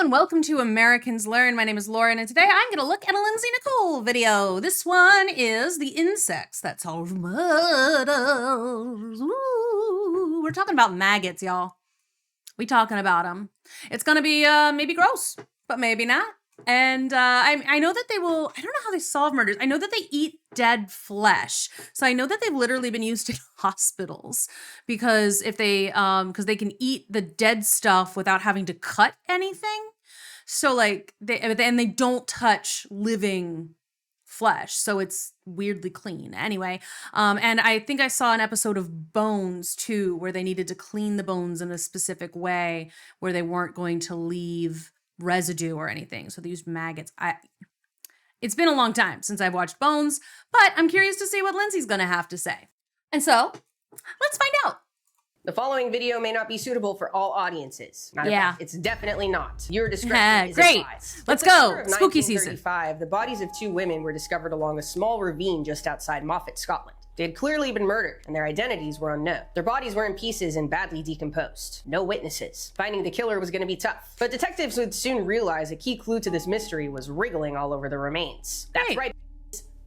and welcome to Americans Learn. My name is Lauren, and today I'm going to look at a Lindsay Nikole video. This one is the insects that solve murders. Ooh, we're talking about maggots, y'all. We talking about them. It's going to be maybe gross, but maybe not. And I know that they will, I don't know how they solve murders. I know that they eat dead flesh. So I know that they've literally been used in hospitals because if they, because they can eat the dead stuff without having to cut anything. So like, they don't touch living flesh. So it's weirdly clean. Anyway, and I think I saw an episode of Bones too, where they needed to clean the bones in a specific way where they weren't going to leave residue or anything. So they used maggots. It's been a long time since I've watched Bones, but I'm curious to see what Lindsay's gonna have to say. And so, let's find out. The following video may not be suitable for all audiences. It's definitely not. Your discretion is great. advised. Let's go. Spooky season. The bodies of two women were discovered along a small ravine just outside Moffat, Scotland. They had clearly been murdered, and their identities were unknown. Their bodies were in pieces and badly decomposed. No witnesses. Finding the killer was going to be tough. But detectives would soon realize a key clue to this mystery was wriggling all over the remains. That's right.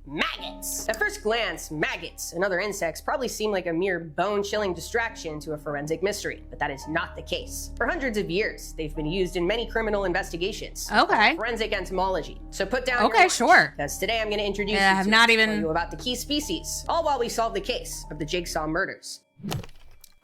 Maggots! At first glance, maggots and other insects probably seem like a mere bone-chilling distraction to a forensic mystery, but that is not the case. For hundreds of years, they've been used in many criminal investigations. Okay. Forensic entomology. So put down your lunch, sure. Because today I'm going to introduce you to you about the key species, all while we solve the case of the Jigsaw murders.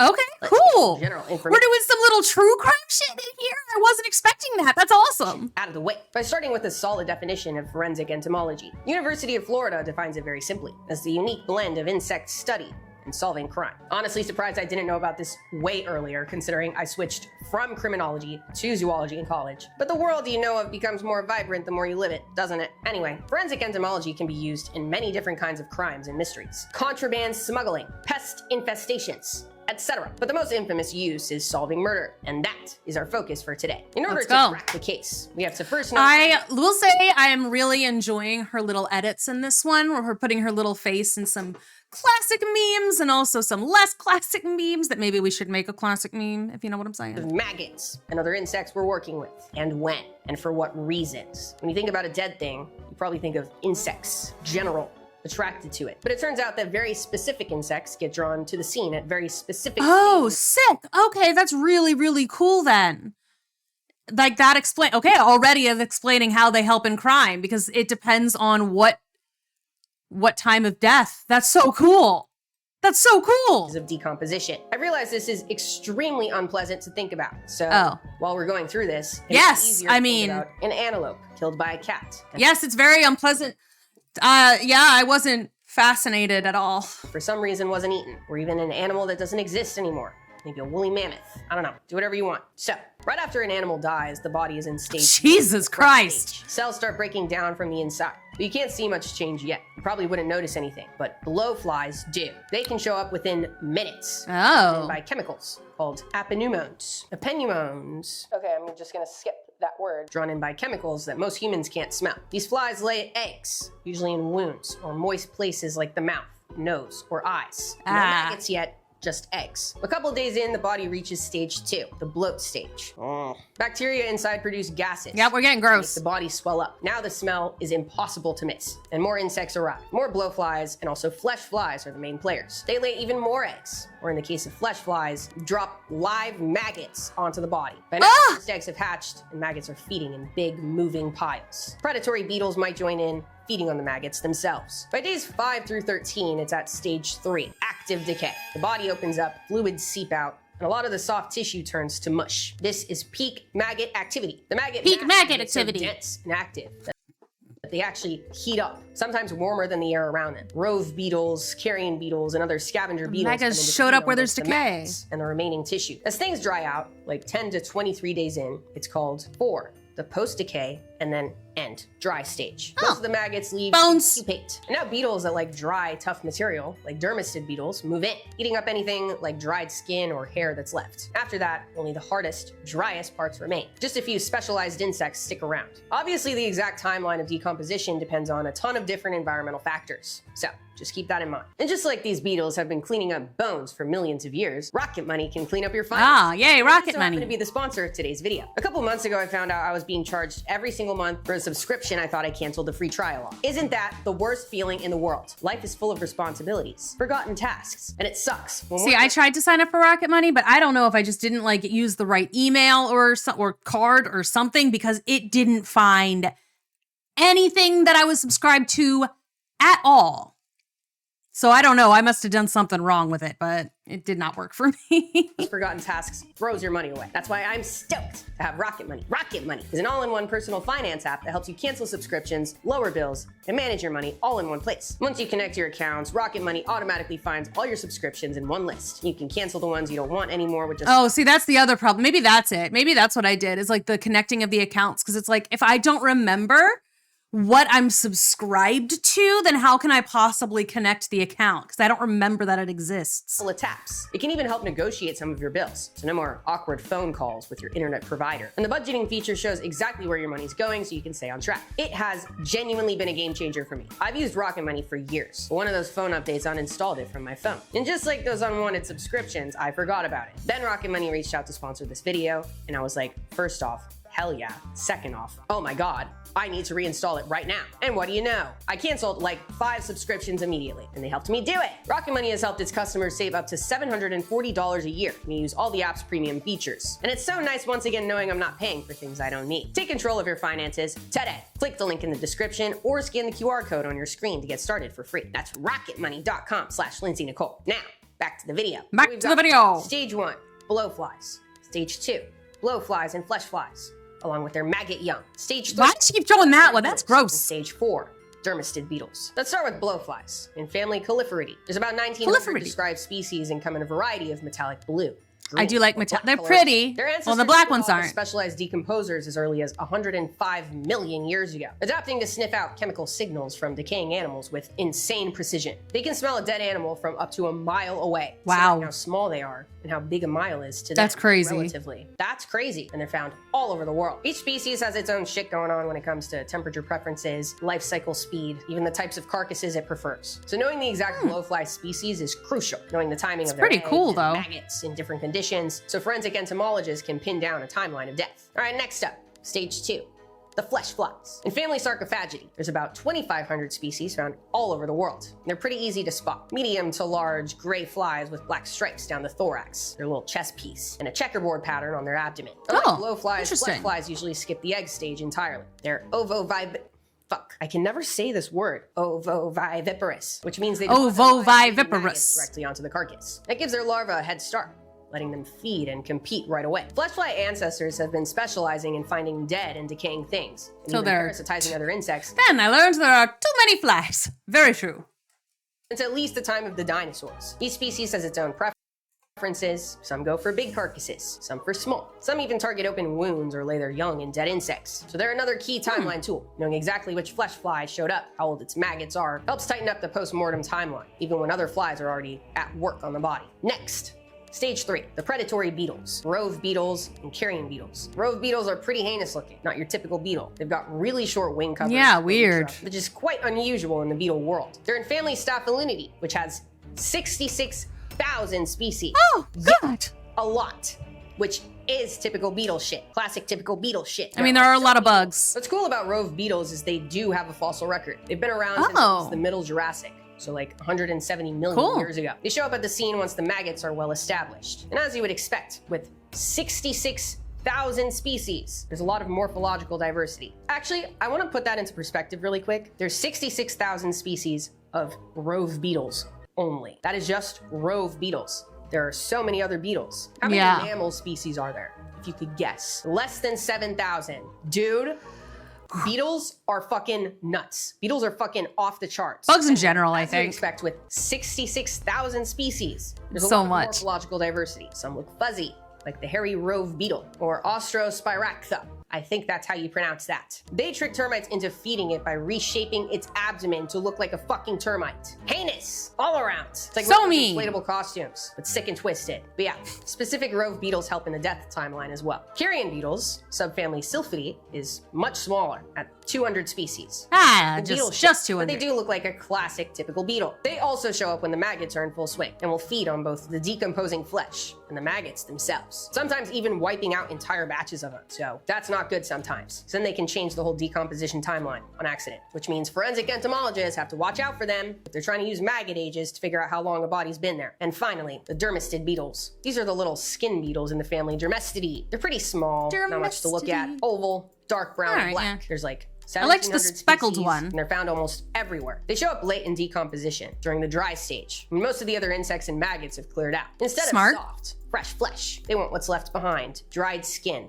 Okay, cool. General information. We're doing some little true crime shit in here. I wasn't expecting that. That's awesome. Out of the way. By starting with a solid definition of forensic entomology, University of Florida defines it very simply as the unique blend of insect study and solving crime. Honestly surprised I didn't know about this way earlier, considering I switched from criminology to zoology in college. But the world you know of becomes more vibrant the more you live it, doesn't it? Anyway, forensic entomology can be used in many different kinds of crimes and mysteries. Contraband smuggling, pest infestations, etc. But the most infamous use is solving murder, and that is our focus for today. In order to crack the case, we have to first know— I will say I am really enjoying her little edits in this one, where her putting her little face in some classic memes and also some less classic memes that maybe we should make a classic meme, if you know what I'm saying. Maggots and other insects we're working with, and when, and for what reasons. When you think about a dead thing, you probably think of insects, general, attracted to it. But it turns out that very specific insects get drawn to the scene at very specific stages. Sick. Okay, that's really, really cool then. Like that already is explaining how they help in crime, because it depends on what time of death. That's so cool. That's so cool. Of decomposition. I realize this is extremely unpleasant to think about. So while we're going through this, it's easier to think about an antelope killed by a cat. Yes, it's very unpleasant. Yeah, I wasn't fascinated at all. For some reason wasn't eaten, or even an animal that doesn't exist anymore. Maybe a woolly mammoth. I don't know. Do whatever you want. So, right after an animal dies, the body is in stage— Jesus Christ. Cells start breaking down from the inside. But you can't see much change yet. You probably wouldn't notice anything, but blowflies do. They can show up within minutes. Oh. By chemicals called apenumones. Apenumones. Okay, I'm just gonna skip that word. Drawn in by chemicals that most humans can't smell. These flies lay eggs, usually in wounds or moist places like the mouth, nose, or eyes. No maggots yet, just eggs. A couple days in, the body reaches stage 2, the bloat stage. Bacteria inside produce gases. Yeah, we're getting gross. Make the body swell up. Now the smell is impossible to miss, and more insects arrive. More blowflies and also flesh flies are the main players. They lay even more eggs, or in the case of flesh flies, drop live maggots onto the body. By now, most eggs have hatched, and maggots are feeding in big, moving piles. Predatory beetles might join in, feeding on the maggots themselves. By days 5 through 13, it's at stage 3, active decay. The body opens up, fluids seep out, and a lot of the soft tissue turns to mush. This is peak maggot activity. The maggot activity. So dense and active that they actually heat up, sometimes warmer than the air around them. Rove beetles, carrion beetles, and other scavenger beetles maggots showed up where there's decay. And the remaining tissue. As things dry out, like 10 to 23 days in, it's called 4, the post-decay and then end, dry stage. Most of the maggots leave Bones. pupate. And now beetles that like dry, tough material, like dermestid beetles, move in, eating up anything like dried skin or hair that's left. After that, only the hardest, driest parts remain. Just a few specialized insects stick around. Obviously, the exact timeline of decomposition depends on a ton of different environmental factors. So just keep that in mind. And just like these beetles have been cleaning up bones for millions of years, Rocket Money can clean up your finances. Yay, Rocket So Money. I'm going to be the sponsor of today's video. A couple months ago, I found out I was being charged every single month for a subscription I thought I canceled the free trial on. Isn't that the worst feeling in the world? Life is full of responsibilities, forgotten tasks, and it sucks. See, I tried to sign up for Rocket Money, but I don't know if I just didn't like use the right email or card or something, because it didn't find anything that I was subscribed to at all. So I don't know. I must have done something wrong with it, but it did not work for me. Forgotten tasks throws your money away. That's why I'm stoked to have Rocket Money. Rocket Money is an all-in-one personal finance app that helps you cancel subscriptions, lower bills, and manage your money all in one place. Once you connect your accounts, Rocket Money automatically finds all your subscriptions in one list. You can cancel the ones you don't want anymore with just— Oh, see, that's the other problem. Maybe that's it. Maybe that's what I did, is like the connecting of the accounts. Because it's like, if I don't remember what I'm subscribed to, then how can I possibly connect the account? Because I don't remember that it exists. It taps. It can even help negotiate some of your bills, so no more awkward phone calls with your internet provider. And the budgeting feature shows exactly where your money's going so you can stay on track. It has genuinely been a game changer for me. I've used Rocket Money for years, but one of those phone updates uninstalled it from my phone. And just like those unwanted subscriptions, I forgot about it. Then Rocket Money reached out to sponsor this video, and I was like, first off, hell yeah. Second off, oh my God, I need to reinstall it right now. And what do you know? I canceled like 5 subscriptions immediately, and they helped me do it. Rocket Money has helped its customers save up to $740 a year when you use all the app's premium features. And it's so nice once again knowing I'm not paying for things I don't need. Take control of your finances today. Click the link in the description or scan the QR code on your screen to get started for free. That's rocketmoney.com/Lindsay Nikole. Now, back to the video. Back We've to the got video. Stage 1, blowflies. Stage 2, blowflies and flesh flies, along with their maggot young. Stage 3. Why did you keep showing that one? That's and gross. Stage 4, dermestid beetles. Let's start with blowflies in family Califoridae. There's about 19 Califoridae. described species and come in a variety of metallic blue. I do like or metallic. black They're colors. pretty. Their Well, the ancestors black ones evolved as aren't. specialized decomposers as early as 105 million years ago, adapting to sniff out chemical signals from decaying animals with insane precision. They can smell a dead animal from up to a mile away. Wow. Considering how small they are and how big a mile is to them. That's crazy. Relatively. That's crazy. And they're found all over the world. Each species has its own shit going on when it comes to temperature preferences, life cycle speed, even the types of carcasses it prefers. So knowing the exact blowfly species is crucial. Knowing the timing of their pretty eggs cool, and though. maggots in different conditions, so forensic entomologists can pin down a timeline of death. All right, next up, stage 2. The flesh flies. In family Sarcophagidae, there's about 2,500 species found all over the world. They're pretty easy to spot. Medium to large gray flies with black stripes down the thorax, their little chest piece, and a checkerboard pattern on their abdomen. Unlike blowflies, flesh interesting. flies usually skip the egg stage entirely. They're Fuck, I can never say this word. Ovoviviparous, which means they deposit live maggots Ovoviviparous. directly onto the carcass. That gives their larvae a head start, letting them feed and compete right away. Fleshfly ancestors have been specializing in finding dead and decaying things, and So even they're- parasitizing other insects Then I learned there are too many flies. Very true. since at least the time of the dinosaurs. Each species has its own preferences. Some go for big carcasses, some for small. Some even target open wounds or lay their young in dead insects. So they're another key timeline tool. Knowing exactly which flesh fly showed up, how old its maggots are, helps tighten up the post-mortem timeline, even when other flies are already at work on the body. Next, stage 3, the predatory beetles, rove beetles and carrion beetles. Rove beetles are pretty heinous looking, not your typical beetle. They've got really short wing covers, Yeah, weird. which is quite unusual in the beetle world. They're in family Staphylinidae, which has 66,000 species. Oh, God. A lot, which is typical beetle shit. Classic typical beetle shit. I mean, there are a lot of bugs. What's cool about rove beetles is they do have a fossil record. They've been around since Oh. the Middle Jurassic. So like 170 million Cool. years ago. They show up at the scene once the maggots are well established. And as you would expect, with 66,000 species, there's a lot of morphological diversity. Actually, I want to put that into perspective really quick. There's 66,000 species of rove beetles only. That is just rove beetles. There are so many other beetles. How many Yeah. mammal species are there? If you could guess. Less than 7,000. Dude, beetles are fucking nuts. Beetles are fucking off the charts. Bugs in general, I As you'd think. expect with 66,000 species. There's a So lot of much. morphological diversity. Some look fuzzy, like the hairy rove beetle, or Austrospiractha. I think that's how you pronounce that. They trick termites into feeding it by reshaping its abdomen to look like a fucking termite. Heinous, all around. It's like So mean. inflatable costumes, but sick and twisted. But yeah, specific rove beetles help in the death timeline as well. Carrion beetles, subfamily Sylphidae, is much smaller at 200 species. Just 200. But they do look like a classic typical beetle. They also show up when the maggots are in full swing and will feed on both the decomposing flesh and the maggots themselves, sometimes even wiping out entire batches of them. So that's not good sometimes. So then they can change the whole decomposition timeline on accident, which means forensic entomologists have to watch out for them if they're trying to use maggot ages to figure out how long a body's been there. And finally, the dermestid beetles. These are the little skin beetles in the family Dermestidae. They're pretty small, not much to look at, oval, dark brown, and black. Yeah. There's like I liked the speckled species, one. And they're found almost everywhere. They show up late in decomposition during the dry stage, when most of the other insects and maggots have cleared out. Instead of soft, fresh flesh, they want what's left behind: dried skin,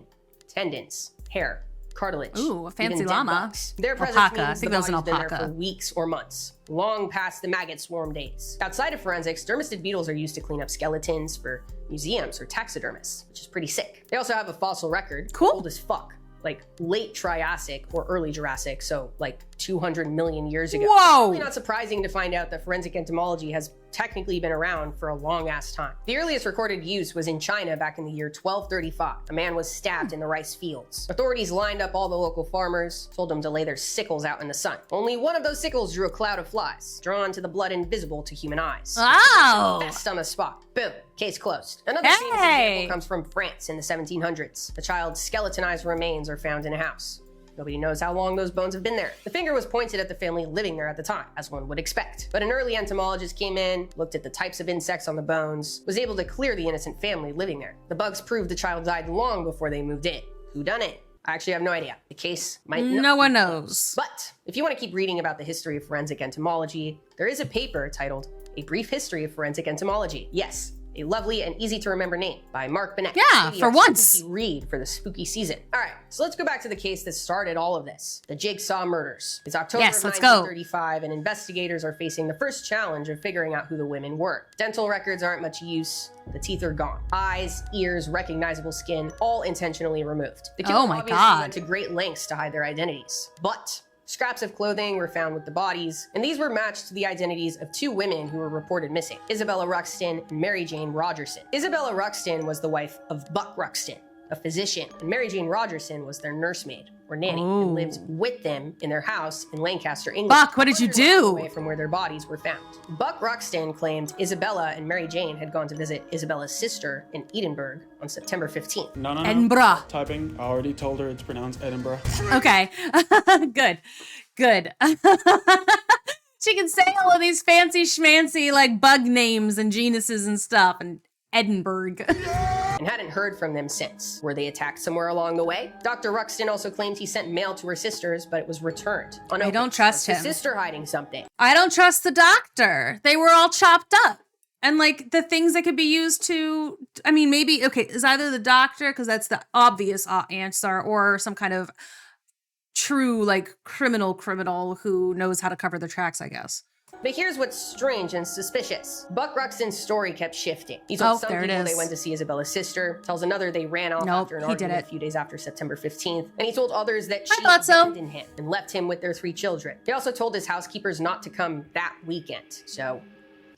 tendons, hair, cartilage. Ooh, a fancy llama. Their presence means the body's been there for weeks or months, long past the maggot swarm days. Outside of forensics, dermestid beetles are used to clean up skeletons for museums or taxidermists, which is pretty sick. They also have a fossil record, old as fuck, like late Triassic or early Jurassic, so like 200 million years ago. Whoa! It's really not surprising to find out that forensic entomology has technically been around for a long ass time. The earliest recorded use was in China back in the year 1235. A man was stabbed in the rice fields. Authorities lined up all the local farmers, told them to lay their sickles out in the sun. Only one of those sickles drew a cloud of flies, drawn to the blood invisible to human eyes. Oh! Best on the spot. Boom. Case closed. Another famous example comes from France in the 1700s. The child's skeletonized remains are found in a house. Nobody knows how long those bones have been there. The finger was pointed at the family living there at the time, as one would expect. But an early entomologist came in, looked at the types of insects on the bones, was able to clear the innocent family living there. The bugs proved the child died long before they moved in. Who done it? I actually have no idea. The case might No one knows. But if you want to keep reading about the history of forensic entomology, there is a paper titled A Brief History of Forensic Entomology. Yes, a lovely and easy to remember name by Mark Bennett. Yeah, for once. Spooky read for the spooky season. All right, so let's go back to the case that started all of this, the Jigsaw murders. It's October of 1935, and investigators are facing the first challenge of figuring out who the women were. Dental records aren't much use. The teeth are gone. Eyes, ears, recognizable skin, all intentionally removed. The killer obviously went to great lengths to hide their identities. But scraps of clothing were found with the bodies, and these were matched to the identities of two women who were reported missing: Isabella Ruxton and Mary Jane Rogerson. Isabella Ruxton was the wife of Buck Ruxton, a physician, and Mary Jane Rogerson was their nursemaid or nanny and lived with them in their house in Lancaster, England. Buck, what did you do? Away from where their bodies were found. Buck Ruxton claimed Isabella and Mary Jane had gone to visit Isabella's sister in Edinburgh on September 15th. No. Edinburgh. Typing. I already told her it's pronounced Edinburgh. Okay. Good. She can say all of these fancy schmancy like bug names and genuses and stuff, and Edinburgh. And hadn't heard from them since. Were they attacked somewhere along the way? Dr. Ruxton also claimed he sent mail to her sisters, but it was returned unopened. I don't trust him. His sister hiding something. I don't trust the doctor. They were all chopped up. And like the things that could be used to, I mean, maybe, okay, is either the doctor, because that's the obvious answer, or some kind of true like criminal who knows how to cover their tracks, I guess. But here's what's strange and suspicious. Buck Ruxton's story kept shifting. He told some people they went to see Isabella's sister, tells another they ran off after an argument a few days after September 15th, and he told others that she abandoned him and left him with their 3 children. He also told his housekeepers not to come that weekend, so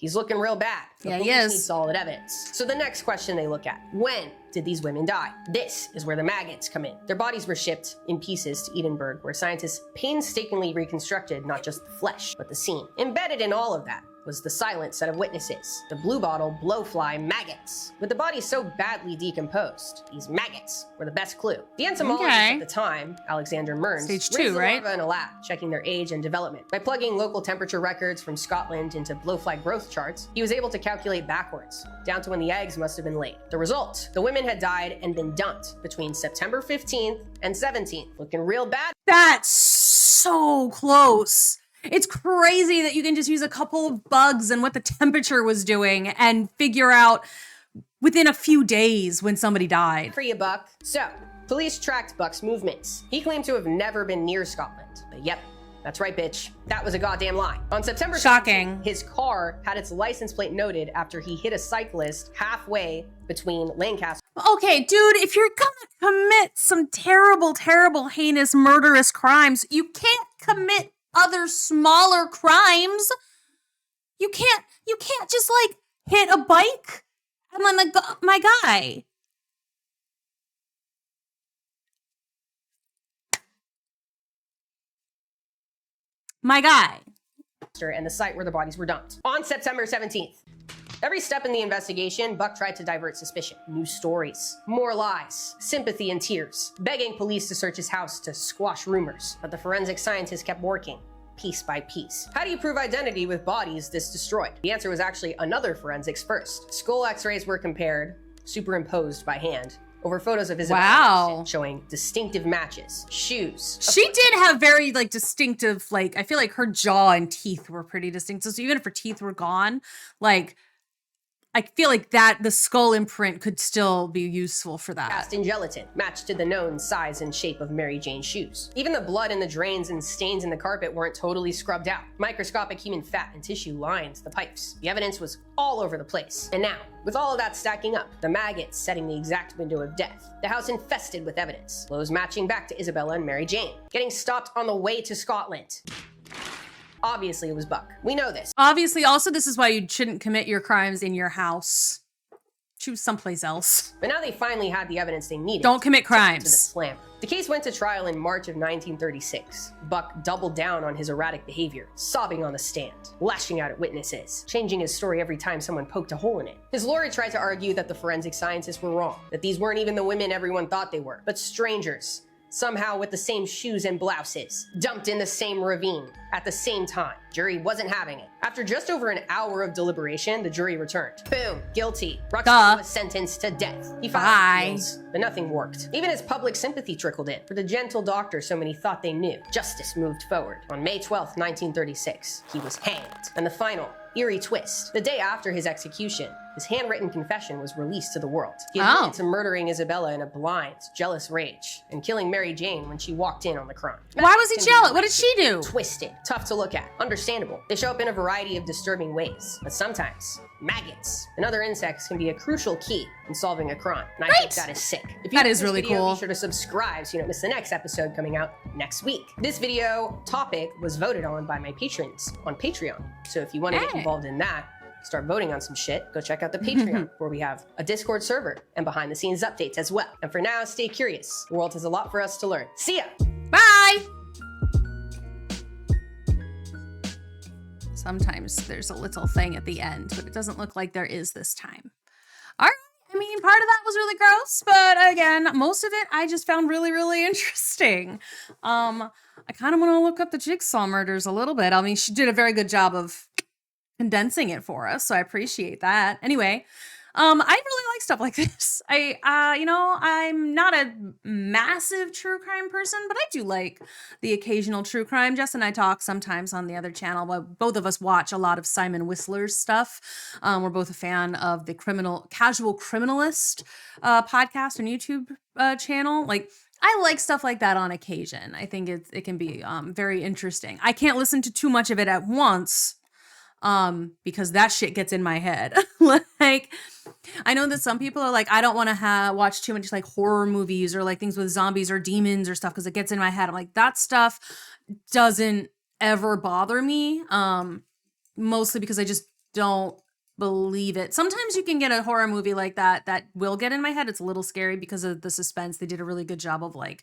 he's looking real bad. The police need solid evidence. So the next question they look at: when did these women die? This is where the maggots come in. Their bodies were shipped in pieces to Edinburgh, where scientists painstakingly reconstructed not just the flesh, but the scene. Embedded in all of that was the silent set of witnesses, the bluebottle blowfly maggots. With the body so badly decomposed, these maggots were the best clue. The entomologist at the time, Alexander Mearns, raised the larvae in a lab, checking their age and development. By plugging local temperature records from Scotland into blowfly growth charts, he was able to calculate backwards, down to when the eggs must have been laid. The result: the women had died and been dumped between September 15th and 17th. Looking real bad. That's so close. It's crazy that you can just use a couple of bugs and what the temperature was doing and figure out within a few days when somebody died. For you, Buck. So, police tracked Buck's movements. He claimed to have never been near Scotland, but yep, That's right, bitch. That was a goddamn lie. On September 17th, Shocking. his car had its license plate noted after he hit a cyclist halfway between Lancaster. Okay, dude, if you're gonna commit some terrible, terrible, heinous, murderous crimes, you can't commit other smaller crimes. You can't just like hit a bike and then like my guy. My guy. And the site where the bodies were dumped. On September 17th, every step in the investigation, Buck tried to divert suspicion. New stories, more lies, sympathy and tears, begging police to search his house to squash rumors. But the forensic scientists kept working, piece by piece. How do you prove identity with bodies this destroyed? The answer was actually another forensics first. Skull x-rays were compared, superimposed by hand, over photos of Isabella showing distinctive matches. Shoes. She did have very like distinctive, like I feel like her jaw and teeth were pretty distinct. So even if her teeth were gone, like I feel like that the skull imprint could still be useful for that. Cast in gelatin, matched to the known size and shape of Mary Jane's shoes. Even the blood in the drains and stains in the carpet weren't totally scrubbed out. Microscopic human fat and tissue lined the pipes. The evidence was all over the place. And now, with all of that stacking up, the maggots setting the exact window of death, the house infested with evidence, clothes matching back to Isabella and Mary Jane, getting stopped on the way to Scotland. Obviously, it was Buck. We know this. Obviously, also, this is why you shouldn't commit your crimes in your house. Choose someplace else. But now they finally had the evidence they needed. Don't commit crimes. To the slammer. The case went to trial in March of 1936. Buck doubled down on his erratic behavior, sobbing on the stand, lashing out at witnesses, changing his story every time someone poked a hole in it. His lawyer tried to argue that the forensic scientists were wrong, that these weren't even the women everyone thought they were, but strangers, somehow with the same shoes and blouses, dumped in the same ravine at the same time. Jury wasn't having it. After just over an hour of deliberation, the jury returned. Boom, guilty. Ruxpin was sentenced to death. He filed appeals, but nothing worked. Even as public sympathy trickled in for the gentle doctor so many thought they knew, justice moved forward. On May 12th, 1936, he was hanged. And the final eerie twist. The day after his execution, his handwritten confession was released to the world. He admitted to murdering Isabella in a blind, jealous rage and killing Mary Jane when she walked in on the crime. Why was he jealous? What did she do? Twisted, tough to look at, understandable. They show up in a variety of disturbing ways, but sometimes maggots and other insects can be a crucial key in solving a crime. And I think that is sick. If you that like is this really video, cool. Be sure to subscribe so you don't miss the next episode coming out next week. This video topic was voted on by my patrons on Patreon. So if you want to get involved in that, start voting on some shit, go check out the Patreon where we have a Discord server and behind the scenes updates as well. And for now, stay curious. The world has a lot for us to learn. See ya! Bye! Sometimes there's a little thing at the end, but it doesn't look like there is this time. All right. I mean, part of that was really gross, but again, most of it I just found really, really interesting. I kind of want to look up the Jigsaw murders a little bit. I mean, she did a very good job of condensing it for us, so I appreciate that. Anyway, I really like stuff like this. You know, I'm not a massive true crime person, but I do like the occasional true crime. Jess and I talk sometimes on the other channel, but both of us watch a lot of Simon Whistler's stuff. We're both a fan of the Casual Criminalist podcast and YouTube channel. Like, I like stuff like that on occasion. I think it can be very interesting. I can't listen to too much of it at once, because that shit gets in my head. Like, I know that some people are like, I don't want to watch too much like horror movies or like things with zombies or demons or stuff because it gets in my head. I'm like, that stuff doesn't ever bother me. Mostly because I just don't believe it. Sometimes you can get a horror movie like that will get in my head. It's a little scary because of the suspense. They did a really good job of like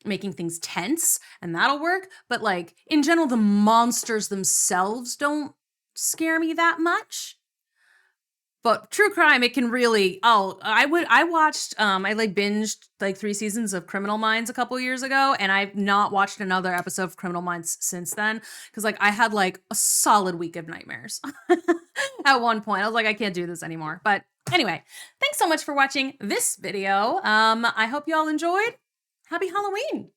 making things tense, and that'll work. But like in general, the monsters themselves don't scare me that much. But true crime, it can really, I binged like 3 seasons of Criminal Minds a couple years ago, and I've not watched another episode of Criminal Minds since then, because like I had like a solid week of nightmares at one point. I was like, I can't do this anymore. But anyway, thanks so much for watching this video. I hope you all enjoyed. Happy Halloween.